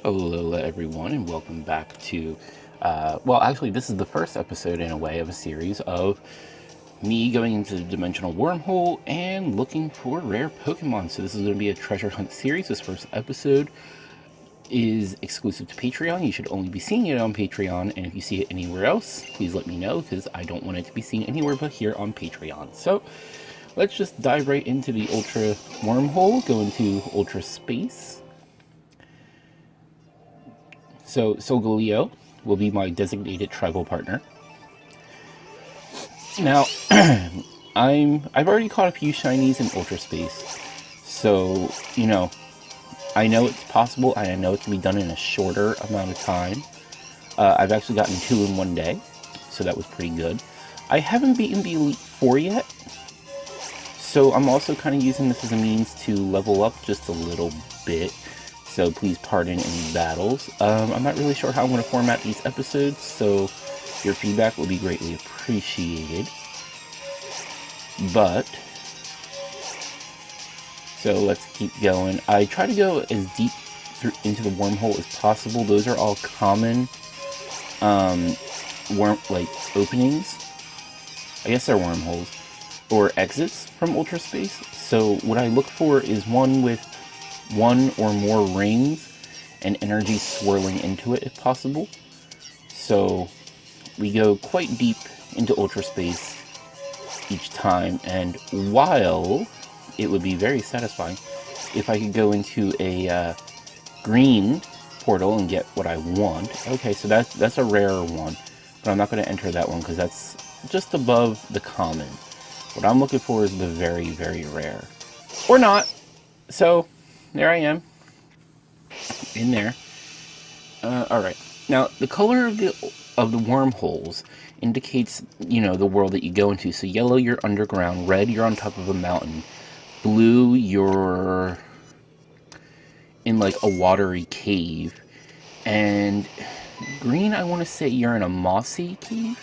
Alola everyone, and welcome back to, well, actually, this is the first episode in a way of a series of me going into the Dimensional Wormhole and looking for rare Pokemon. So this is going to be a treasure hunt series. This first episode is exclusive to Patreon. You should only be seeing it on Patreon, and if you see it anywhere else, please let me know, because I don't want it to be seen anywhere but here on Patreon. So let's just dive right into the Ultra Wormhole, go into Ultra Space. So Solgaleo will be my designated tribal partner. Now, I've already caught a few shinies in Ultra Space, so I know it's possible, and I know it can be done in a shorter amount of time. I've actually gotten 2 in one day, so that was pretty good. I haven't beaten the Elite Four yet, so I'm also kind of using this as a means to level up just a little bit. So please pardon any battles. I'm not really sure how I'm going to format these episodes, so your feedback will be greatly appreciated. But, so let's keep going. I try to go as deep into the wormhole as possible. Those are all common openings. I guess they're wormholes or exits from Ultra Space. So what I look for is one with one or more rings and energy swirling into it if possible. So we go quite deep into Ultra Space each time, and while it would be very satisfying if I could go into a green portal and get what I want. Okay, so that's a rarer one, but I'm not going to enter that one because that's just above the common. What I'm looking for is the very, very rare. Or not. So there I am, in there. Alright. Now, the color of the wormholes indicates, the world that you go into. So yellow, you're underground. Red, you're on top of a mountain. Blue, you're in, like, a watery cave. And green, I want to say you're in a mossy cave.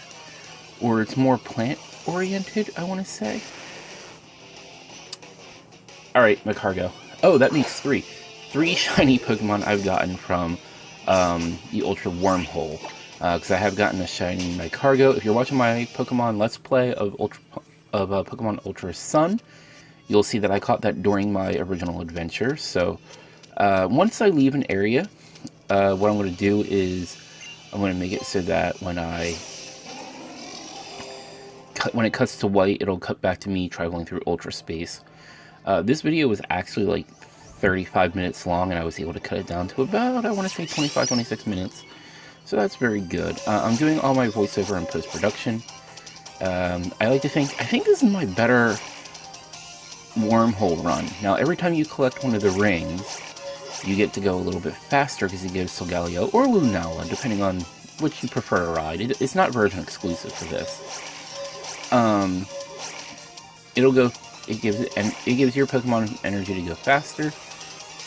Or it's more plant-oriented, I want to say. Alright, Magcargo. Oh, that makes 3. 3 shiny Pokemon I've gotten from the Ultra Wormhole. Because I have gotten a shiny Magcargo. If you're watching my Pokemon Let's Play of Pokemon Ultra Sun, you'll see that I caught that during my original adventure. So once I leave an area, what I'm going to do is I'm going to make it so that when it cuts to white, it'll cut back to me traveling through Ultra Space. This video was actually like 35 minutes long, and I was able to cut it down to about, I want to say 25-26 minutes. So that's very good. I'm doing all my voiceover and post-production. I think this is my better wormhole run. Now, every time you collect one of the rings, you get to go a little bit faster because it gives Solgaleo or Lunala, depending on which you prefer to ride. It's not version exclusive for this. It gives your Pokemon energy to go faster,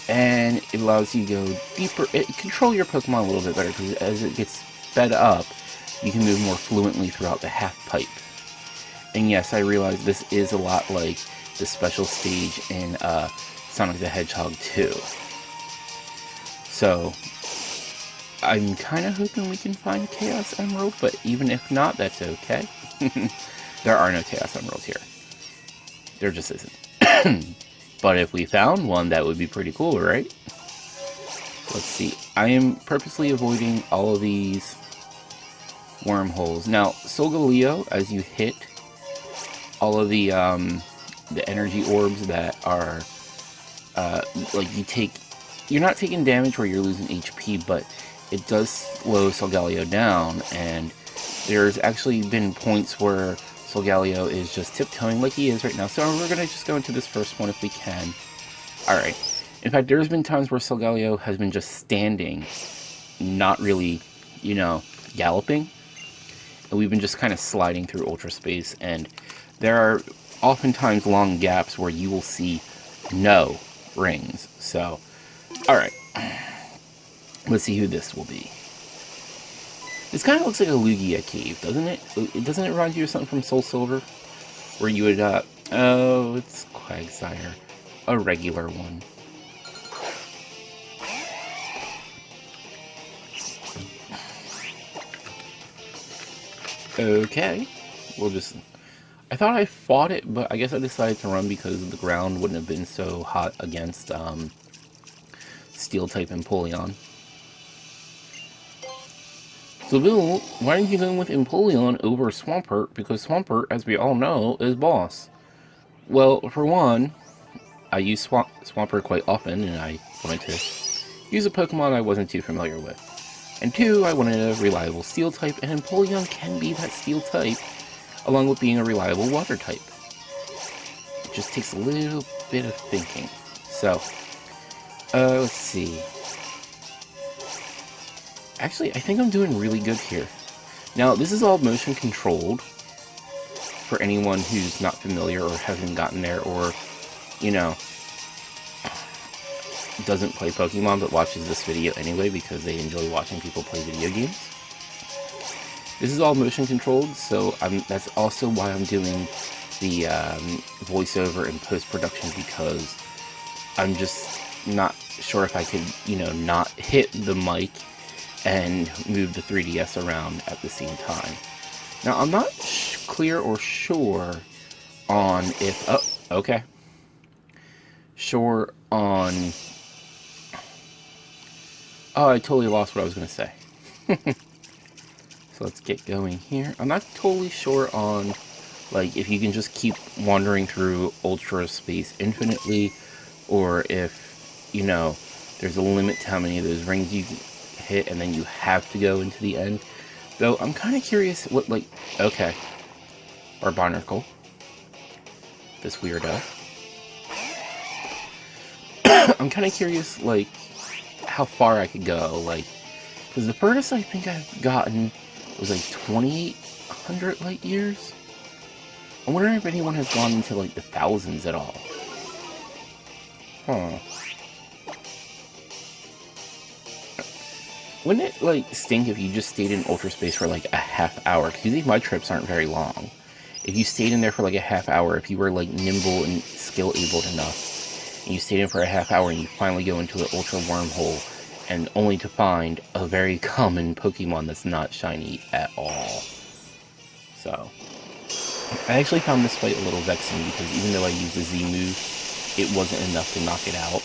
and it allows you to go deeper. It control your Pokemon a little bit better because as it gets sped up, you can move more fluently throughout the half pipe. And yes, I realize this is a lot like the special stage in Sonic the Hedgehog 2. So I'm kind of hoping we can find a Chaos Emerald, but even if not, that's okay. There are no Chaos Emeralds here. There just isn't. But if we found one, that would be pretty cool, right? Let's see. I am purposely avoiding all of these wormholes. Now, Solgaleo, as you hit all of the energy orbs that are, you're not taking damage where you're losing HP, but it does slow Solgaleo down, and there's actually been points where Solgaleo is just tiptoeing like he is right now. So we're going to just go into this first one if we can. Alright. In fact, there's been times where Solgaleo has been just standing, not really, galloping. And we've been just kind of sliding through Ultra Space. And there are oftentimes long gaps where you will see no rings. So, alright. Let's see who this will be. This kind of looks like a Lugia cave, doesn't it? Doesn't it remind you of something from Soul Silver? Where you would, oh, it's Quagsire. A regular one. Okay, we'll just... I thought I fought it, but I guess I decided to run because the ground wouldn't have been so hot against Steel-type Empoleon. So Bill, why aren't you going with Empoleon over Swampert? Because Swampert, as we all know, is boss. Well, for one, I use Swampert quite often, and I wanted to use a Pokemon I wasn't too familiar with. And two, I wanted a reliable Steel type, and Empoleon can be that Steel type, along with being a reliable Water type. It just takes a little bit of thinking. So, let's see. Actually, I think I'm doing really good here. Now, this is all motion controlled, for anyone who's not familiar or hasn't gotten there, or, you know, doesn't play Pokemon but watches this video anyway because they enjoy watching people play video games. This is all motion controlled, so that's also why I'm doing the voiceover and post-production, because I'm just not sure if I could, you know, not hit the mic and move the 3DS around at the same time. Now, I'm not clear or sure on if... Oh, okay. Sure on... Oh, I totally lost what I was going to say. So let's get going here. I'm not totally sure on, like, if you can just keep wandering through Ultra Space infinitely, or if, you know, there's a limit to how many of those rings you can hit, and then you have to go into the end. Though, I'm kind of curious what, like... Okay. Barbarnacle. This weirdo. I'm kind of curious, like, how far I could go, like... Because the furthest I think I've gotten was, like, 2,800 light years? I'm wondering if anyone has gone into, like, the thousands at all. Huh. Wouldn't it, like, stink if you just stayed in Ultra Space for, like, a half hour? Because usually my trips aren't very long. If you stayed in there for, like, a half hour, if you were, like, nimble and skill-abled enough, and you stayed in for a half hour and you finally go into an Ultra Wormhole, and only to find a very common Pokemon that's not shiny at all. So, I actually found this fight a little vexing, because even though I used the Z move, it wasn't enough to knock it out.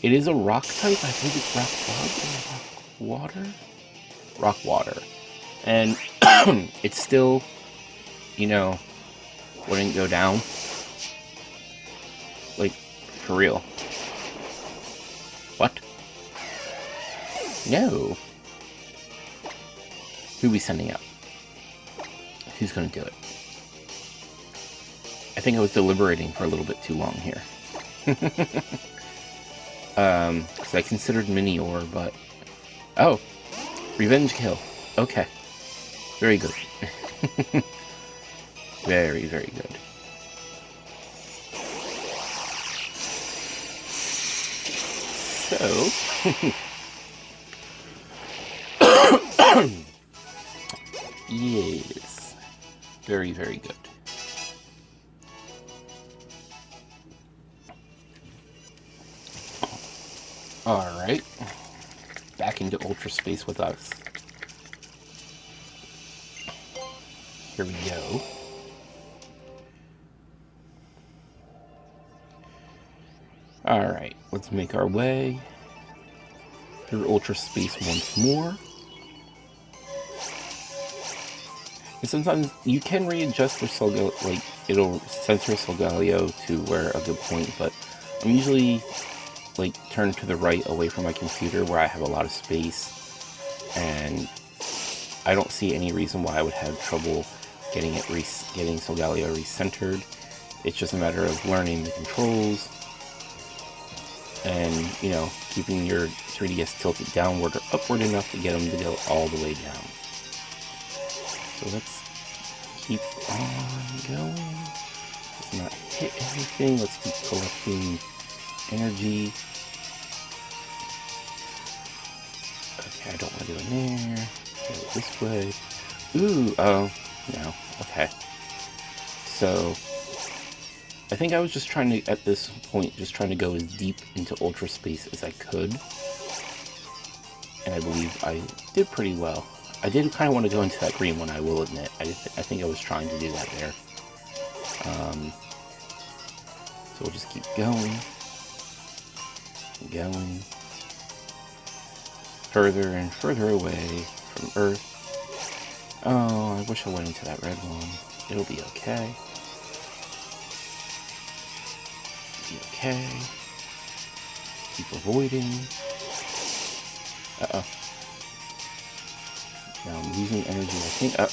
It is a rock type, I think it's rock bug or rock water? Rock water. And it's still, you know, wouldn't go down. Like, for real. What? No. Who are we sending out? Who's gonna do it? I think I was deliberating for a little bit too long here. Because I considered Minior, but... Oh! Revenge kill. Okay. Very good. Very, very good. So... Yes. Very, very good. Alright. Back into Ultra Space with us. Here we go. Alright, let's make our way through Ultra Space once more. And sometimes you can readjust for Solgaleo, like, it'll censor Solgaleo to where a good point, but I'm usually, like, turned to the right away from my computer where I have a lot of space, and I don't see any reason why I would have trouble getting Solgaleo recentered. It's just a matter of learning the controls, and, you know, keeping your 3DS tilted downward or upward enough to get them to go all the way down. So let's keep on going. Let's not hit anything. Let's keep collecting energy. Okay, I don't want to go in there. Go this way. Ooh, oh, no. Okay. So, I think I was just trying to, at this point, just trying to go as deep into Ultra Space as I could. And I believe I did pretty well. I did kind of want to go into that green one, I will admit. I think I was trying to do that there. So we'll just keep going. Going. Further and further away from Earth. Oh, I wish I went into that red one. It'll be okay. Be okay. Keep avoiding. Uh-oh. Now I'm losing energy, I think. Oh.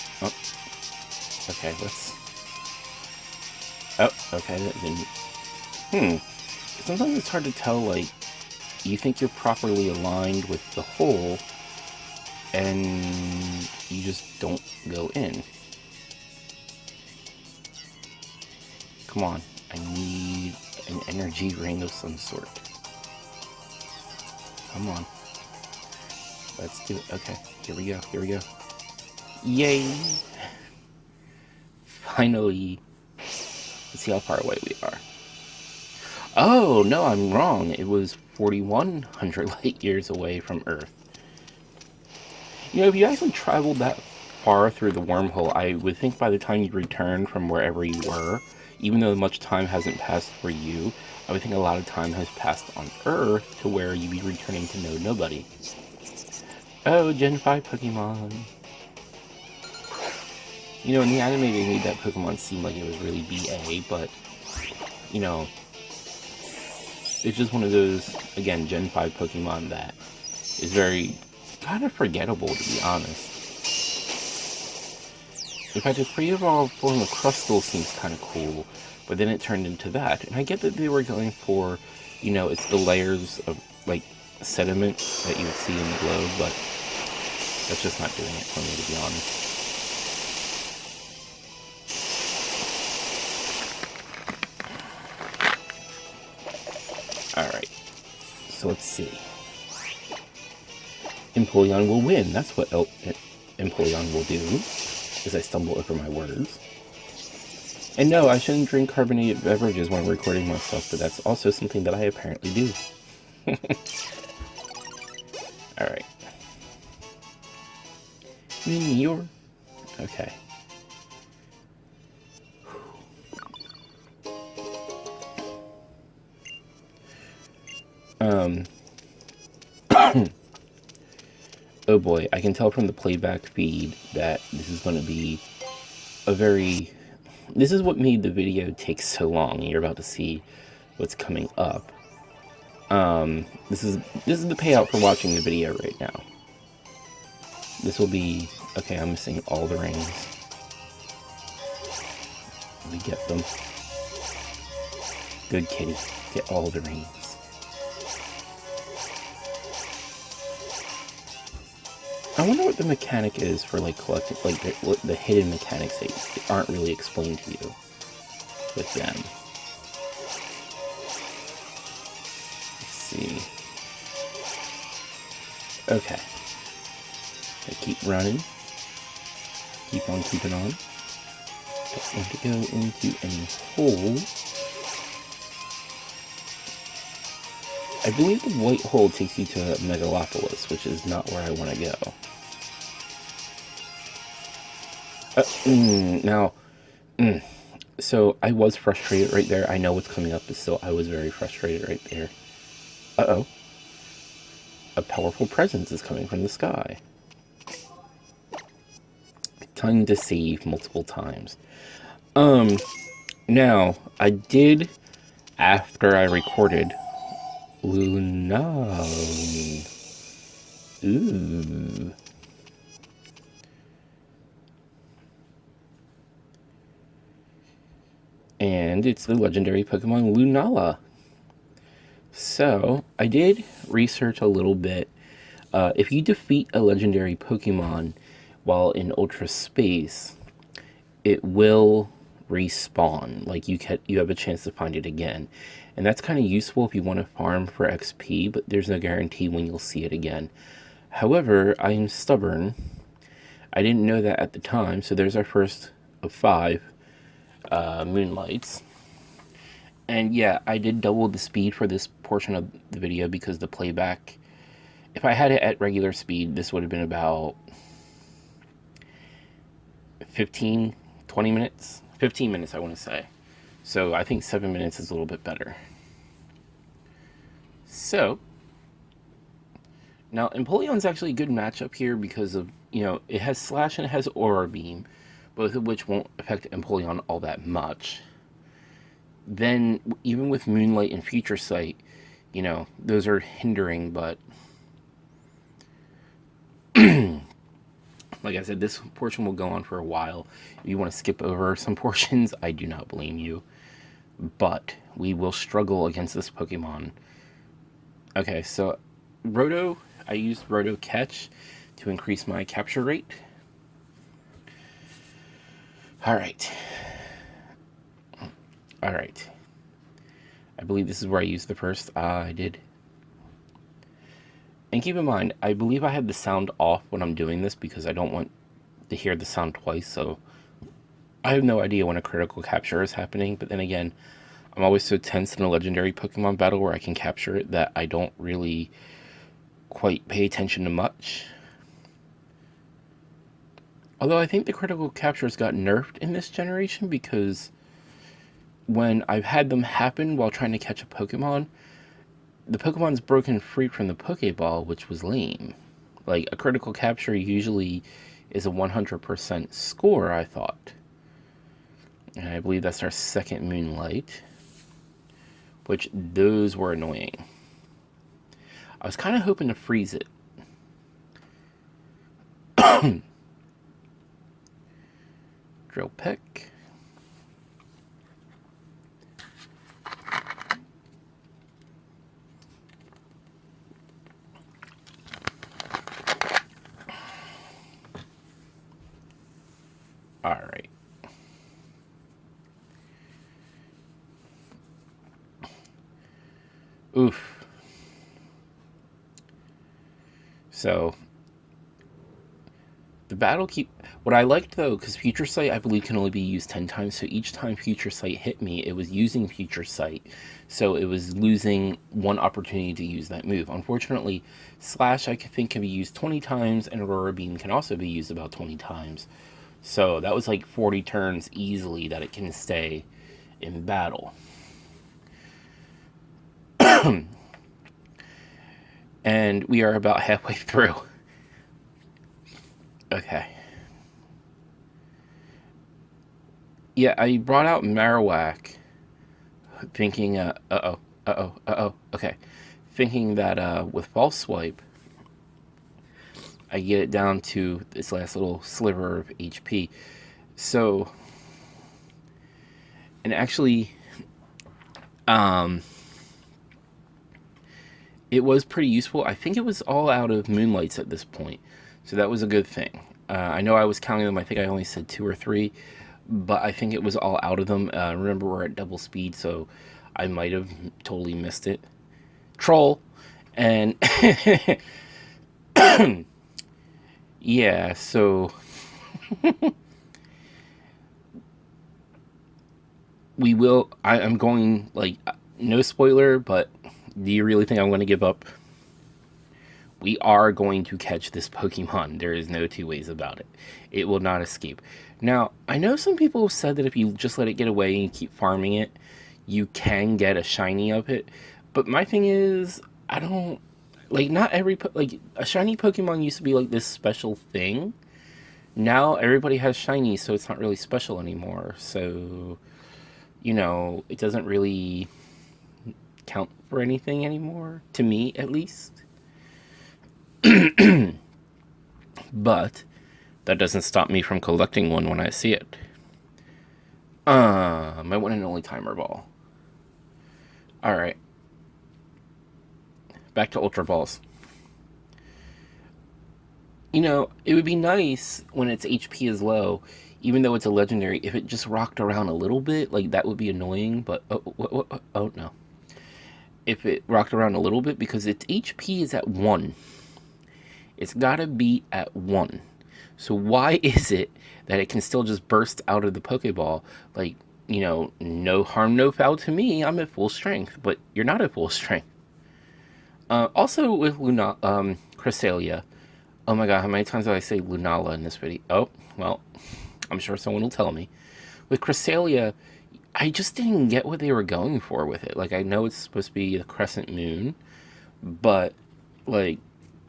Okay, let's... Oh, okay, that didn't... Sometimes it's hard to tell, like, you think you're properly aligned with the hole, and you just don't go in. Come on, I need an energy ring of some sort. Come on. Let's do it. Okay, here we go. Yay! Finally. Let's see how far away we are. Oh, no, I'm wrong. It was 4,100 light years away from Earth. You know, if you actually traveled that far through the wormhole, I would think by the time you return from wherever you were, even though much time hasn't passed for you, I would think a lot of time has passed on Earth to where you'd be returning to know nobody. Oh, Gen 5 Pokemon. You know, in the anime they made that Pokemon seem like it was really BA, but, you know, it's just one of those, again, Gen 5 Pokemon that is very kind of forgettable, to be honest. In fact, its pre-evolved form of Crustle seems kind of cool, but then it turned into that. And I get that they were going for, you know, it's the layers of, like, sediment that you would see in the globe, but that's just not doing it for me, to be honest. Alright, so let's see. Empoleon will win. That's what Empoleon will do, as I stumble over my words. And no, I shouldn't drink carbonated beverages when recording myself, but that's also something that I apparently do. Alright. Minior. Okay. Oh boy, I can tell from the playback feed that this is going to be a very... This is what made the video take so long. You're about to see what's coming up. This is the payout for watching the video right now. This will be... Okay, I'm missing all the rings. Let me get them. Good kitty. Get all the rings. I wonder what the mechanic is for, like, collecting, like, the hidden mechanics that aren't really explained to you with them. Let's see. Okay. I keep running. Keep on keeping on. Don't want to go into any holes. I believe the white hole takes you to Megalopolis, which is not where I want to go. So I was frustrated right there. I know what's coming up, but still I was very frustrated right there. Uh-oh. A powerful presence is coming from the sky. Time to save multiple times. Now, I did, after I recorded, Lunala. Ooh. And it's the legendary Pokemon Lunala. So, I did research a little bit. If you defeat a legendary Pokemon while in Ultra Space, it will respawn. Like, you have a chance to find it again. And that's kind of useful if you want to farm for XP, but there's no guarantee when you'll see it again. However, I am stubborn. I didn't know that at the time, so there's our first of 5 Moonlights. And yeah, I did double the speed for this portion of the video because the playback, if I had it at regular speed, this would have been about 15, 20 minutes? 15 minutes, I want to say. So I think 7 minutes is a little bit better. So, now Empoleon's actually a good matchup here because of, it has Slash and it has Aura Beam, both of which won't affect Empoleon all that much. Then, even with Moonlight and Future Sight, those are hindering, but like I said, this portion will go on for a while. If you want to skip over some portions, I do not blame you. But we will struggle against this Pokemon. Okay, so Roto, I used Roto Catch to increase my capture rate. Alright. Alright. I believe this is where I used the first. I did. And keep in mind, I believe I had the sound off when I'm doing this because I don't want to hear the sound twice, so I have no idea when a critical capture is happening, but then again, I'm always so tense in a legendary Pokemon battle where I can capture it that I don't really quite pay attention to much. Although I think the critical captures got nerfed in this generation because when I've had them happen while trying to catch a Pokemon, the Pokemon's broken free from the Pokeball, which was lame. Like, a critical capture usually is a 100% score, I thought. And I believe that's our second Moonlight, which those were annoying. I was kind of hoping to freeze it. Drill Peck. Alright. Oof. So, the battle what I liked though, because Future Sight I believe can only be used 10 times, so each time Future Sight hit me, it was using Future Sight, so it was losing one opportunity to use that move. Unfortunately, Slash I think can be used 20 times, and Aurora Beam can also be used about 20 times. So that was like 40 turns easily that it can stay in battle. And we are about halfway through. Okay. Yeah, I brought out Marowak thinking, okay. Thinking that with False Swipe, I get it down to this last little sliver of HP. So, and actually, it was pretty useful. I think it was all out of Moonlights at this point, so that was a good thing. I know I was counting them. I think I only said 2 or 3, but I think it was all out of them. Remember, we're at double speed, so I might have totally missed it. Troll, and yeah, so we will. I'm going, like, no spoiler, but do you really think I'm going to give up? We are going to catch this Pokemon. There is no two ways about it. It will not escape. Now, I know some people have said that if you just let it get away and keep farming it, you can get a shiny of it. But my thing is, I don't... Like, not every... Like, a shiny Pokemon used to be, like, this special thing. Now, everybody has shiny, so it's not really special anymore. So, it doesn't really count for anything anymore. To me, at least. But that doesn't stop me from collecting one when I see it. My one and only Timer Ball. Alright. Back to Ultra Balls. It would be nice when its HP is low, even though it's a legendary, if it just rocked around a little bit. Like, that would be annoying, but... Oh no. If it rocked around a little bit, because its HP is at 1. It's gotta be at 1. So why is it that it can still just burst out of the Pokeball? Like, no harm, no foul to me. I'm at full strength, but you're not at full strength. Also with Cresselia. Oh my god, how many times did I say Lunala in this video? Oh, well, I'm sure someone will tell me. With Cresselia, I just didn't get what they were going for with it. Like, I know it's supposed to be a crescent moon, but, like,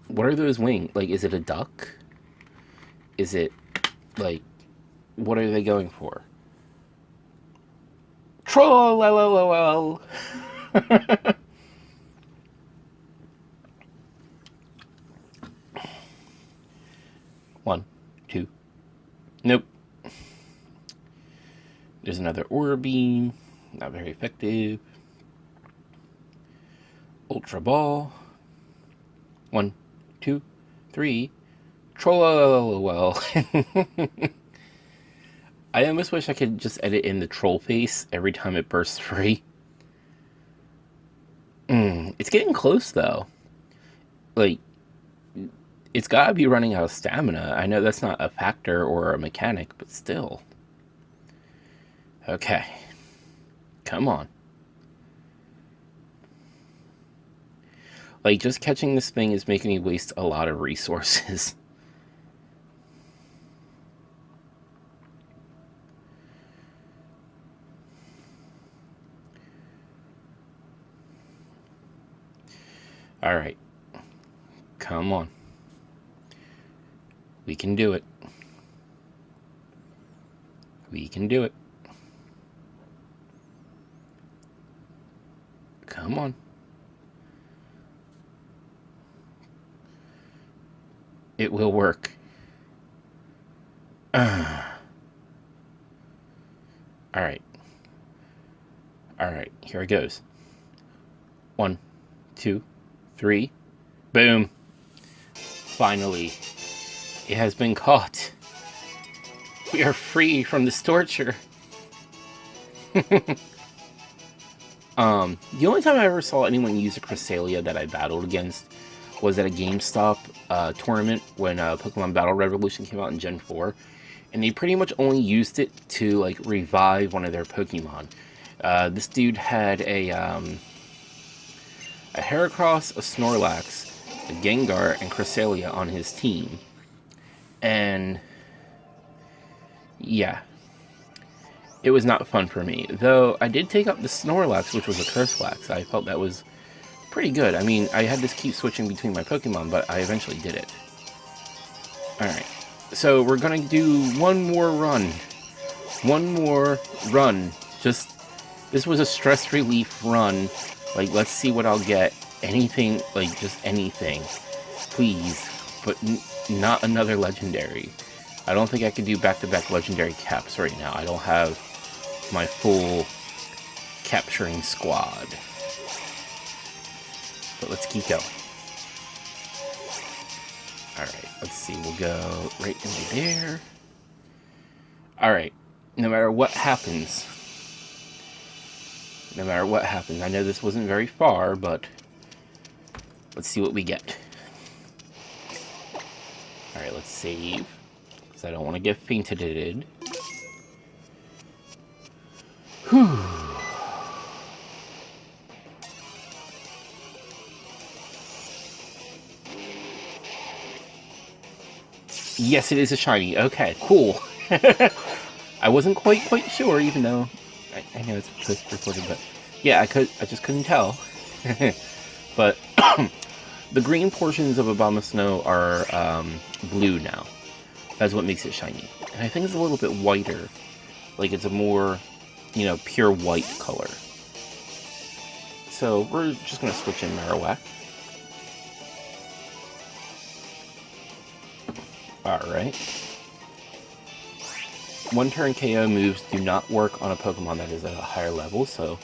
what are those wings? Like, is it a duck? Is it, like, what are they going for? Troll! One, two. Nope. There's another Aura Beam. Not very effective. Ultra Ball. 1, 2, 3. Troll. I almost wish I could just edit in the troll face every time it bursts free. It's getting close, though. Like, it's gotta be running out of stamina. I know that's not a factor or a mechanic, but still. Okay. Come on. Like, just catching this thing is making me waste a lot of resources. Alright. Come on. We can do it. We can do it. Come on. It will work. Alright. Alright, here it goes. 1, 2, 3. Boom. Finally. It has been caught. We are free from this torture. The only time I ever saw anyone use a Cresselia that I battled against was at a GameStop tournament when Pokemon Battle Revolution came out in Gen 4. And they pretty much only used it to, like, revive one of their Pokemon. This dude had a Heracross, a Snorlax, a Gengar, and Cresselia on his team. And yeah, it was not fun for me. Though I did take up the Snorlax, which was a Curselax. I felt that was pretty good. I mean, I had to keep switching between my Pokemon, but I eventually did it. Alright, so we're gonna do one more run. One more run. Just, this was a stress relief run. Like, let's see what I'll get. Anything, like, just anything. Please. But not another legendary. I don't think I can do back-to-back legendary caps right now. I don't have my full capturing squad. But let's keep going. Alright, let's see. We'll go right into there. Alright. No matter what happens. No matter what happens. I know this wasn't very far, but let's see what we get. Alright, let's save. Because I don't want to get fainted. Whew. Yes, it is a shiny. Okay, cool. I wasn't quite sure, even though I know it's post-recorded, but yeah, I just couldn't tell. But the green portions of Abomasnow are blue now. That's what makes it shiny. And I think it's a little bit whiter. Like, it's a more, you know, pure white color. So we're just going to switch in Marowak. Alright. One-turn KO moves do not work on a Pokemon that is at a higher level, so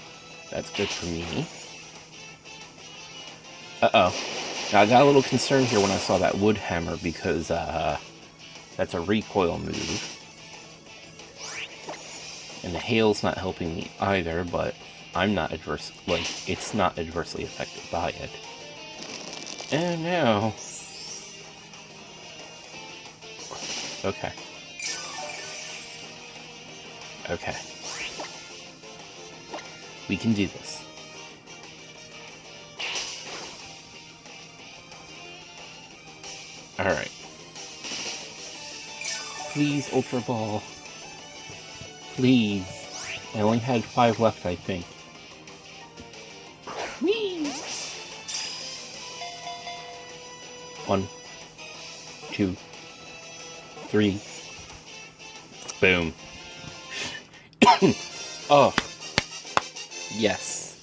that's good for me. Uh-oh. Now, I got a little concerned here when I saw that Wood Hammer, because that's a recoil move. And the Hail's not helping me either, but I'm not it's not adversely affected by it. And now... Okay. Okay. We can do this. Alright. Please, Ultra Ball. Please. I only had 5 left, I think. Whee! 1, 2, 3. Boom. Oh. Yes.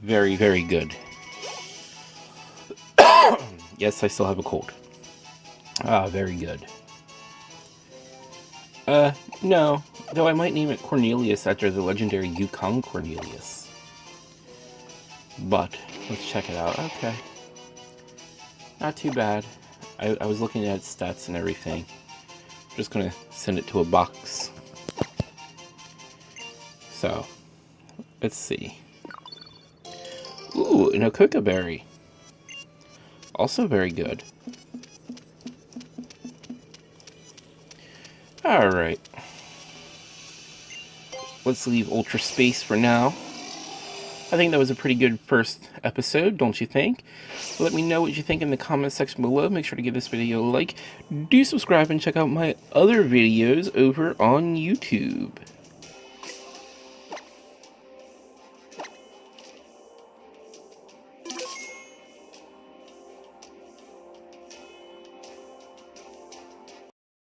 Very, very good. Yes, I still have a cold. Very good. No. Though I might name it Cornelius after the legendary Yukong Cornelius. But, let's check it out. Okay. Not too bad. I was looking at stats and everything. Just gonna send it to a box. So, let's see. Ooh, an Okuka berry. Also very good. Alright. Let's leave Ultra Space for now. I think that was a pretty good first episode, don't you think? Let me know what you think in the comment section below. Make sure to give this video a like. Do subscribe and check out my other videos over on YouTube.